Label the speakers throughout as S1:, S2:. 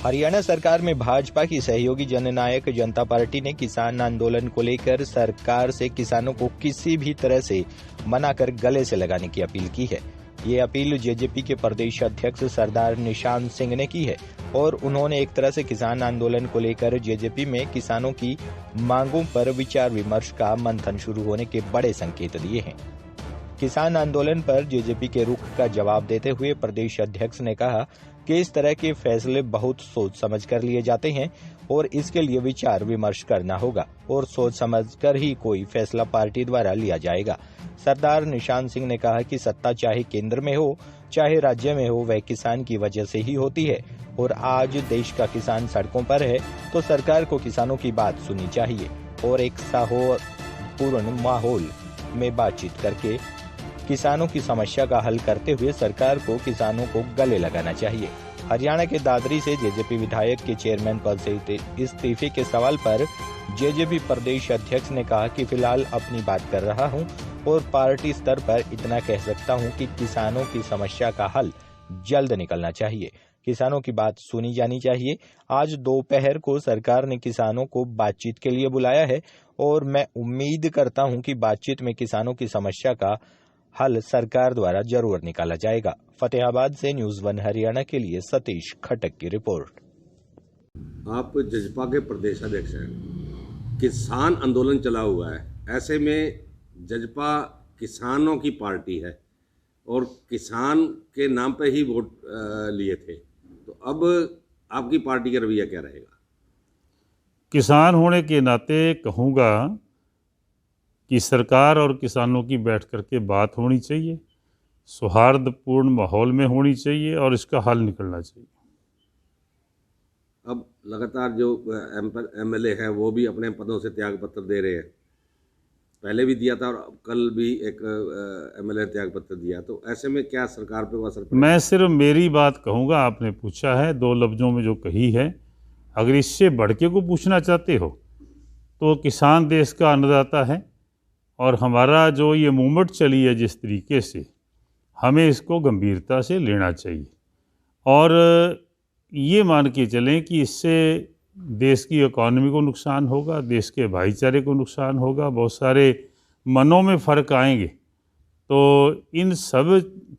S1: हरियाणा सरकार में भाजपा की सहयोगी जननायक जनता पार्टी ने किसान आंदोलन को लेकर सरकार से किसानों को किसी भी तरह से मनाकर गले से लगाने की अपील की है। ये अपील जेजेपी के प्रदेश अध्यक्ष सरदार निशान सिंह ने की है और उन्होंने एक तरह से किसान आंदोलन को लेकर जेजेपी में किसानों की मांगों पर विचार विमर्श का मंथन शुरू होने के बड़े संकेत दिए हैं। किसान आंदोलन पर जेजेपी के रुख का जवाब देते हुए प्रदेश अध्यक्ष ने कहा कि इस तरह के फैसले बहुत सोच समझ कर लिए जाते हैं और इसके लिए विचार विमर्श करना होगा और सोच समझकर ही कोई फैसला पार्टी द्वारा लिया जाएगा। सरदार निशान सिंह ने कहा कि सत्ता चाहे केंद्र में हो चाहे राज्य में हो, वह किसान की वजह से ही होती है और आज देश का किसान सड़कों पर है तो सरकार को किसानों की बात सुननी चाहिए और एक सौहार्दपूर्ण माहौल में बातचीत करके किसानों की समस्या का हल करते हुए सरकार को किसानों को गले लगाना चाहिए। हरियाणा के दादरी से जेजेपी विधायक के चेयरमैन पद से इस्तीफे के सवाल पर जेजेपी प्रदेश अध्यक्ष ने कहा कि फिलहाल अपनी बात कर रहा हूं और पार्टी स्तर पर इतना कह सकता हूं कि किसानों की समस्या का हल जल्द निकलना चाहिए, किसानों की बात सुनी जानी चाहिए। आज दोपहर को सरकार ने किसानों को बातचीत के लिए बुलाया है और मैं उम्मीद करता हूं कि बातचीत में किसानों की समस्या का हल सरकार द्वारा जरूर निकाला जाएगा। फतेहाबाद से न्यूज़ 1 हरियाणा के लिए सतीश खटक की रिपोर्ट।
S2: आप जजपा के प्रदेश अध्यक्ष हैं, किसान आंदोलन चला हुआ है, ऐसे में जजपा किसानों की पार्टी है और किसान के नाम पे ही वोट लिए थे, तो अब आपकी पार्टी का रवैया क्या रहेगा?
S3: किसान होने के नाते कहूँगा कि सरकार और किसानों की बैठ करके बात होनी चाहिए, सौहार्दपूर्ण माहौल में होनी चाहिए और इसका हल निकलना चाहिए।
S2: अब लगातार जो एमएलए हैं वो भी अपने पदों से त्याग पत्र दे रहे हैं, पहले भी दिया था और कल भी एक एमएलए त्याग पत्र दिया, तो ऐसे में क्या सरकार पे असर पड़ेगा?
S3: मैं सिर्फ मेरी बात कहूँगा, आपने पूछा है 2 लफ्ज़ों में जो कही है, अगर इससे बढ़ के को पूछना चाहते हो तो किसान देश का अन्नदाता है और हमारा जो ये मूवमेंट चली है जिस तरीके से, हमें इसको गंभीरता से लेना चाहिए और ये मान के चलें कि इससे देश की इकॉनमी को नुकसान होगा, देश के भाईचारे को नुकसान होगा, बहुत सारे मनों में फ़र्क आएंगे। तो इन सब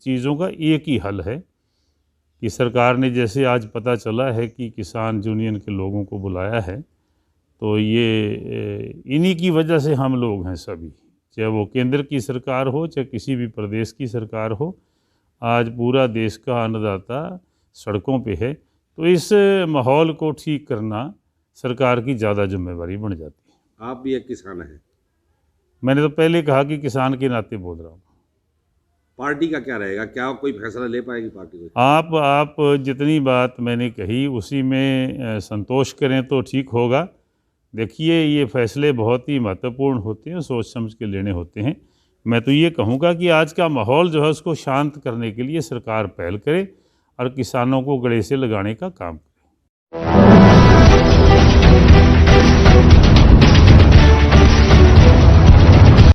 S3: चीज़ों का एक ही हल है कि सरकार ने, जैसे आज पता चला है कि किसान यूनियन के लोगों को बुलाया है, तो ये इन्हीं की वजह से हम लोग हैं सभी, चाहे वो केंद्र की सरकार हो चाहे किसी भी प्रदेश की सरकार हो, आज पूरा देश का अन्नदाता सड़कों पे है, तो इस माहौल को ठीक करना सरकार की ज़्यादा जिम्मेवारी बन जाती है।
S2: आप भी एक किसान हैं।
S3: मैंने तो पहले कहा कि किसान के नाते बोल रहा हूँ।
S2: पार्टी का क्या रहेगा, क्या कोई फैसला ले पाएगी पार्टी को?
S3: आप जितनी बात मैंने कही उसी में संतोष करें तो ठीक होगा। देखिए, ये फैसले बहुत ही महत्वपूर्ण होते हैं, सोच समझ के लेने होते हैं। मैं तो ये कहूँगा कि आज का माहौल जो है उसको शांत करने के लिए सरकार पहल करे और किसानों को गले से लगाने का काम करे।